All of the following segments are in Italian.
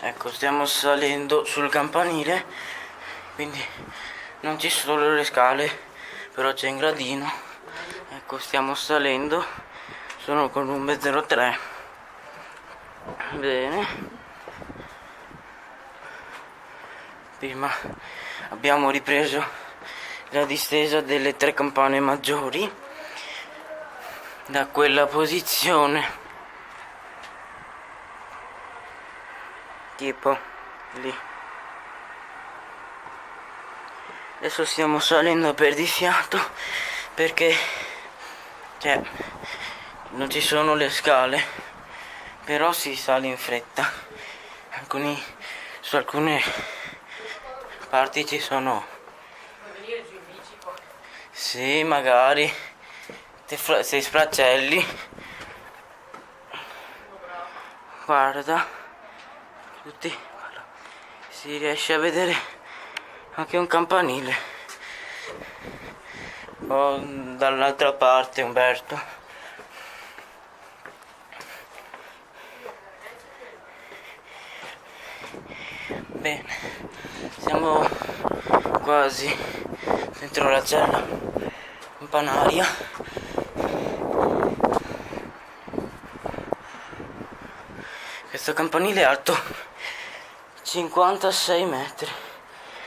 Ecco, stiamo salendo sul campanile, quindi non ci sono le scale, però c'è un gradino. Ecco, stiamo salendo, sono con un B03. Bene, prima abbiamo ripreso la distesa delle 3 campane maggiori da quella posizione, tipo lì. Adesso stiamo salendo a perdifiato perché non ci sono le scale, però si sale in fretta. Su alcune parti ci sono. Puoi venire giù in bici poi? Sì, magari sei sfracelli. Guarda, si riesce a vedere anche un campanile. Dall'altra parte, Umberto. Bene, siamo quasi dentro la cella campanaria. Questo campanile è alto 56 metri.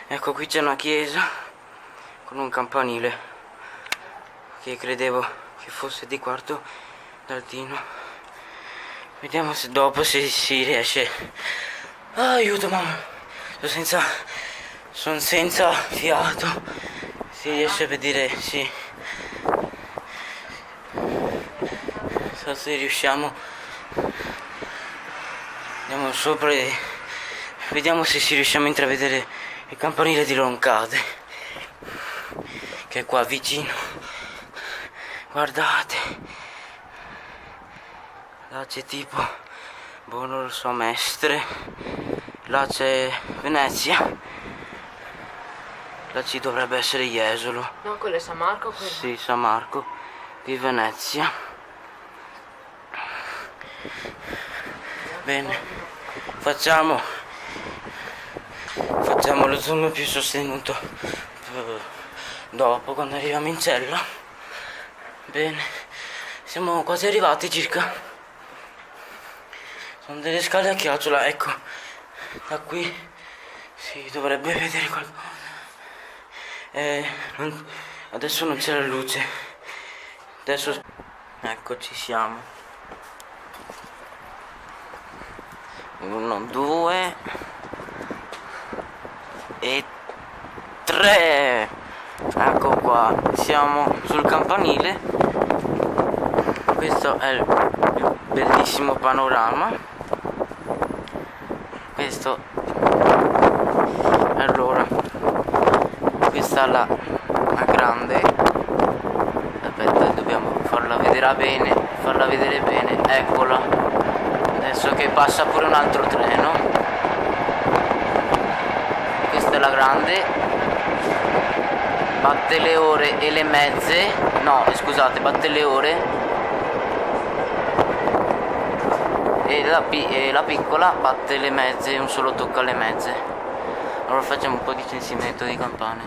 Ecco, qui c'è una chiesa con un campanile che credevo che fosse di quarto d'altino. Vediamo se dopo si riesce. Aiuto, mamma, sono senza fiato. Si riesce a vedere, sì. So se riusciamo. Andiamo sopra e vediamo se si riusciamo a intravedere il campanile di Roncade, che è qua vicino. Guardate, là c'è tipo, non lo so, Mestre, là c'è Venezia, là ci dovrebbe essere Jesolo. No, quello è San Marco, quello. Sì, San Marco di Venezia. Bene, facciamo lo zoom più sostenuto dopo, quando arriviamo in cella. Bene, siamo quasi arrivati circa. Sono delle scale a chiocciola, ecco, da qui si dovrebbe vedere qualcosa. Adesso non c'è la luce. Adesso ecco, ci siamo. 1, 2 e 3. Ecco qua, siamo sul campanile. Questo è il bellissimo panorama. Questo, allora, questa è la grande. Aspetta, dobbiamo farla vedere bene. Eccola. Adesso che passa pure un altro treno. Questa è la grande. Batte le ore e le mezze. No, scusate, batte le ore. E la piccola batte le mezze, un solo tocco alle mezze. Allora facciamo un po' di censimento di campane.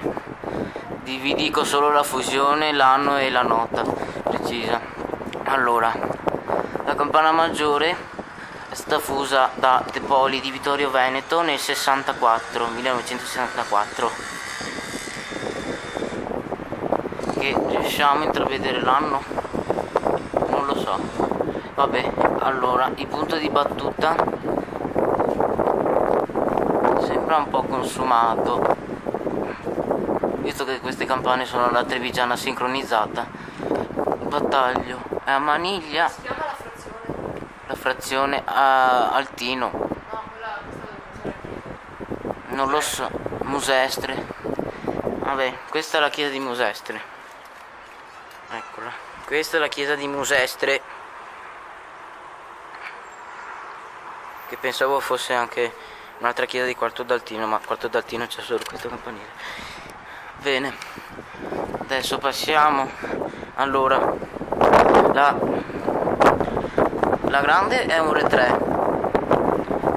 Vi dico solo la fusione, l'anno e la nota precisa. Allora, la campana maggiore è stata fusa da De Poli di Vittorio Veneto nel 1964. Che riusciamo a intravedere l'anno? Non lo so. Vabbè, allora, il punto di battuta sembra un po' consumato, visto che queste campane sono la trevigiana sincronizzata. Il battaglio è a Maniglia. Si chiama la frazione? La frazione a Altino. No, quella dove Non lo so. Musestre. Vabbè, questa è la chiesa di Musestre. Eccola. Questa è la chiesa di Musestre, che pensavo fosse anche un'altra chiesa di Quarto d'Altino, ma Quarto d'Altino c'è solo questo campanile. Bene, adesso passiamo. Allora, la grande è un re 3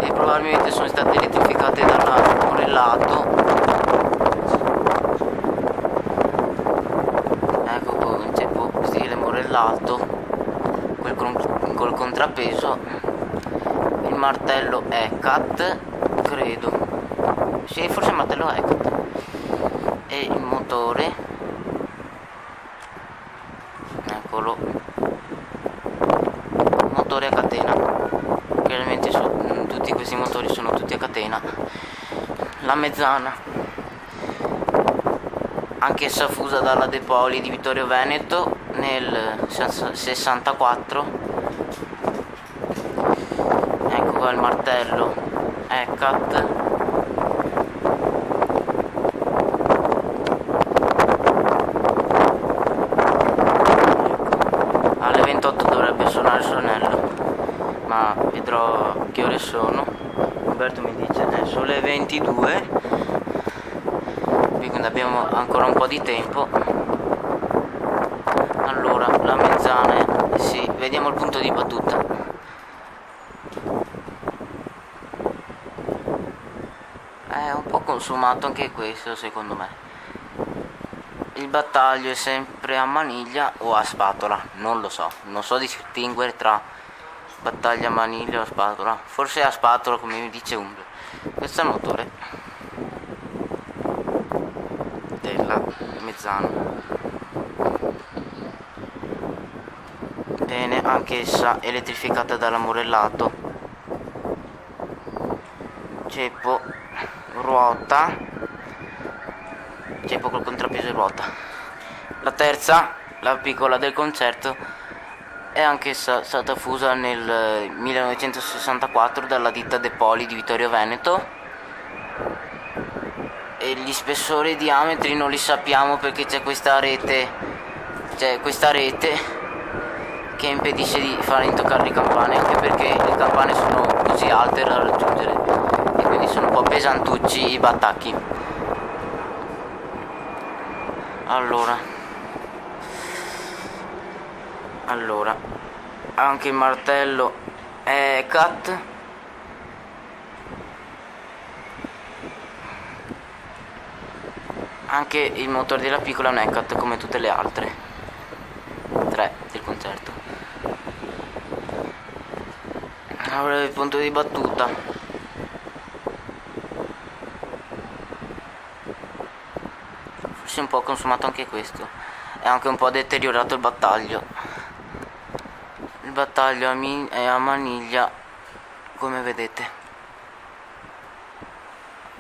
e probabilmente sono state elettrificate dal morellato. Ecco qua un ceppo stile morellato, col contrappeso. Il martello Heckat, credo, sì, forse il martello Heckat, e il motore, eccolo, motore a catena. Chiaramente tutti questi motori sono tutti a catena. La mezzana, anch'essa fusa dalla De Poli di Vittorio Veneto nel 64. Ecco qua il martello Heckat. Alle 28 dovrebbe suonare il suonello, ma vedrò che ore sono. Umberto mi dice sono le 22, quindi abbiamo ancora un po' di tempo. Allora, la mezzana, sì, vediamo il punto di battuta. È un po' consumato anche questo, secondo me. Il battaglio è sempre a maniglia o a spatola, non lo so, non so distinguere tra battaglia a maniglia o a spatola, forse a spatola come mi dice Umbro. Questo è il motore della mezzana. Bene, anch'essa elettrificata dall'ammorellato. Ceppo, ruota, ceppo col contrappeso e ruota. La terza, la piccola del concerto, è anch'essa stata fusa nel 1964 dalla ditta De Poli di Vittorio Veneto, e gli spessori e i diametri non li sappiamo perché c'è questa rete che impedisce di far intoccare le campane, anche perché le campane sono così alte da raggiungere e quindi sono un po' pesantucci i battacchi. Allora, anche il martello è Heckat. Anche il motore della piccola è un Heckat come tutte le altre 3 del concerto. Allora, il punto di battuta, forse un po' consumato anche questo, è anche un po' deteriorato il battaglio. Il battaglio è a maniglia, come vedete.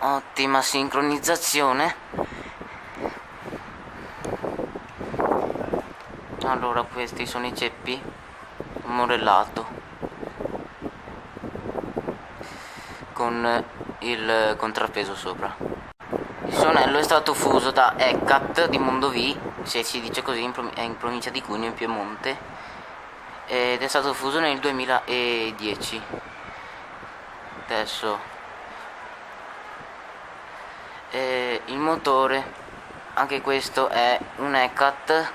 Ottima sincronizzazione. Allora, questi sono i ceppi morellato con il contrappeso sopra. Il suonello è stato fuso da Heckat di Mondovì, se si dice così, è in provincia di Cuneo, in Piemonte, ed è stato fuso nel 2010. Adesso il motore, anche questo è un Heckat,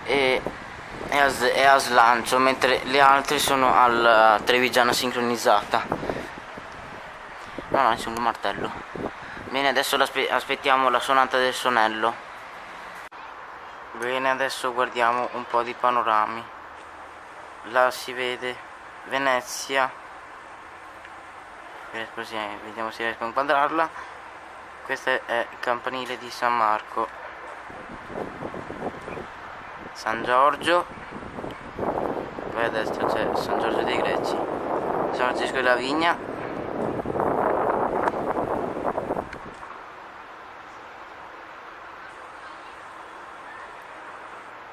è a slancio, mentre le altre sono alla trevigiana sincronizzata. No, è solo un martello. Bene, adesso aspettiamo la suonata del suonello. Bene, adesso guardiamo un po' di panorami. Là si vede Venezia, vediamo se riesco a inquadrarla. Questo è il campanile di San Marco, San Giorgio, poi a destra c'è San Giorgio dei Greci, San Francesco della Vigna,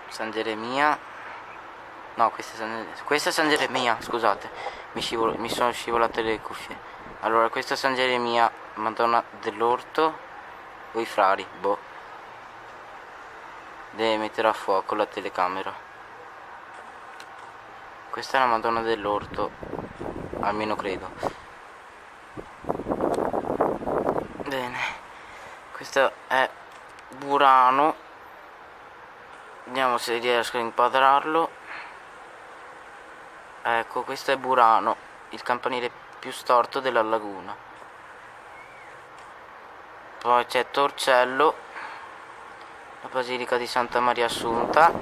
San Geremia, no, questa è San Geremia, scusate, mi sono scivolate le cuffie. Allora, questa è San Geremia, Madonna dell'Orto o i frari, boh, deve mettere a fuoco la telecamera. Questa è la Madonna dell'Orto, almeno credo. Bene, questo è Burano, Vediamo se riesco a inquadrarlo. Ecco, questo è Burano, il campanile più storto della laguna. Poi c'è Torcello, la basilica di Santa Maria Assunta.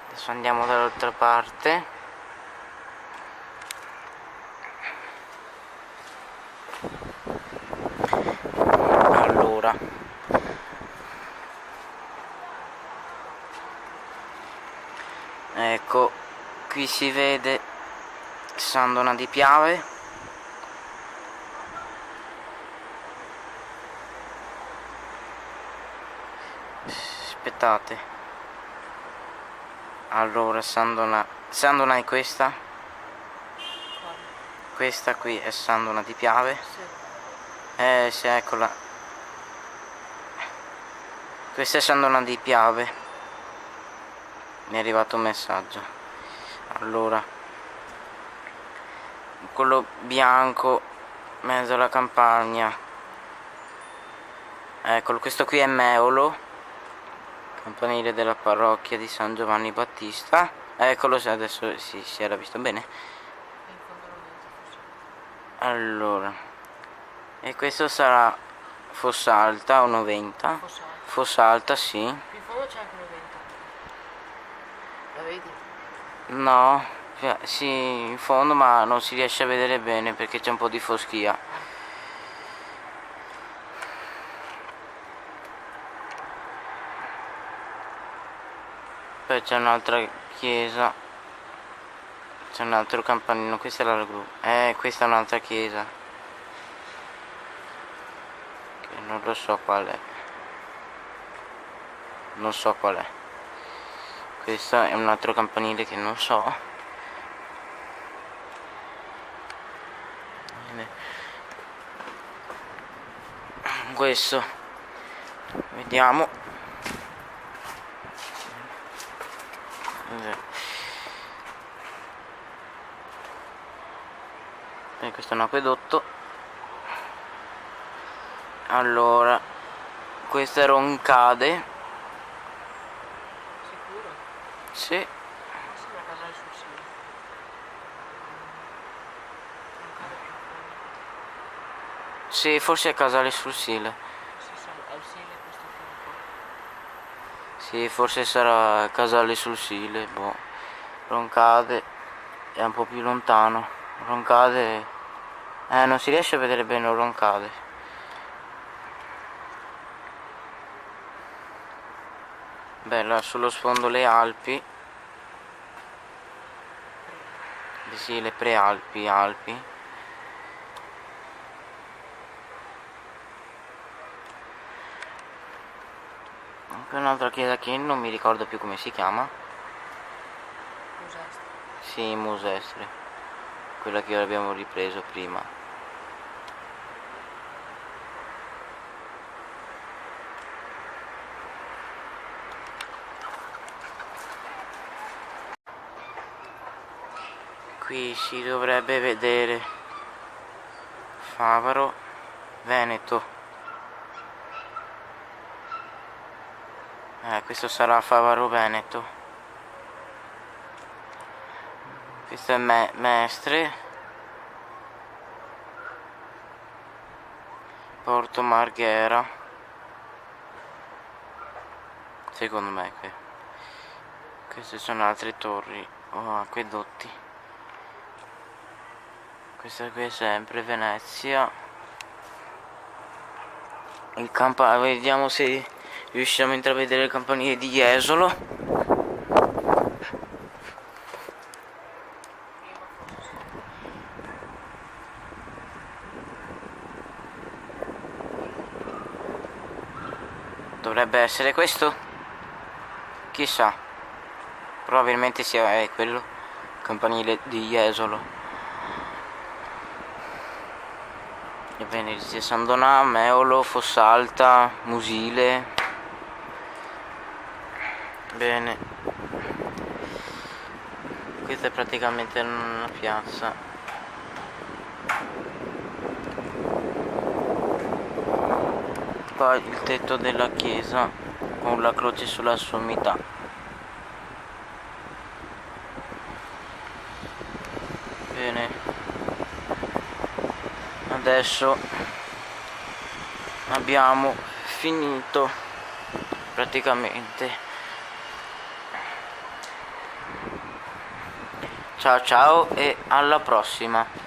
Adesso andiamo dall'altra parte. Allora, ecco, qui si vede Sandona di Piave. Aspettate. Allora, Sandona è questa. Questa qui è Sandona di Piave. Sì. Sì, eccola. Questa è Sandona di Piave. Mi è arrivato un messaggio. Allora, quello bianco, mezzo alla campagna. Eccolo, questo qui è Meolo, campanile della parrocchia di San Giovanni Battista. Eccolo, adesso si era visto bene. In fondo non vedo, forse. Allora, e questo sarà Fossalta o Noventa. Fosse alto. Fossalta, sì. Più in fondo c'è anche un 20. La vedi? No, sì, in fondo, ma non si riesce a vedere bene perché c'è un po' di foschia. Poi c'è un'altra chiesa. C'è un altro campanino. Questa è la laguna. Questa è un'altra chiesa. Che non lo so qual è. Non so qual è. Questo è un altro campanile che non so. Bene. Questo. Vediamo. Questo è un acquedotto. Allora, questo è Roncade. Sicuro? Sì. Ma sembra casale sul Sile. Non cade più in fondo. Sì, forse è Casale sul Sile. Sì, al Sile questo fianco. Sì, forse sarà Casale sul Sile. Boh. Roncade è un po' più lontano. Roncade. Non si riesce a vedere bene Roncade. Bella, sullo sfondo le Alpi. Sì, le Prealpi, Alpi. Anche un'altra chiesa che non mi ricordo più come si chiama. Musestro. Sì, Musestre. Quella che abbiamo ripreso prima. Qui si dovrebbe vedere Favaro, Veneto. Questo sarà Favaro Veneto. Questo è Mestre. Porto Marghera. Secondo me qui. Queste sono altre torri o acquedotti. Questa qui è sempre Venezia. Il vediamo se riusciamo a intravedere il campanile di Jesolo. Dovrebbe essere questo? Chissà. Probabilmente sia quello. Campanile di Jesolo. Ebbene, dice San Donà, Meolo, Fossalta, Musile. Bene. Questa è praticamente una piazza. qua il tetto della chiesa con la croce sulla sommità. Bene, adesso abbiamo finito praticamente. Ciao ciao e alla prossima.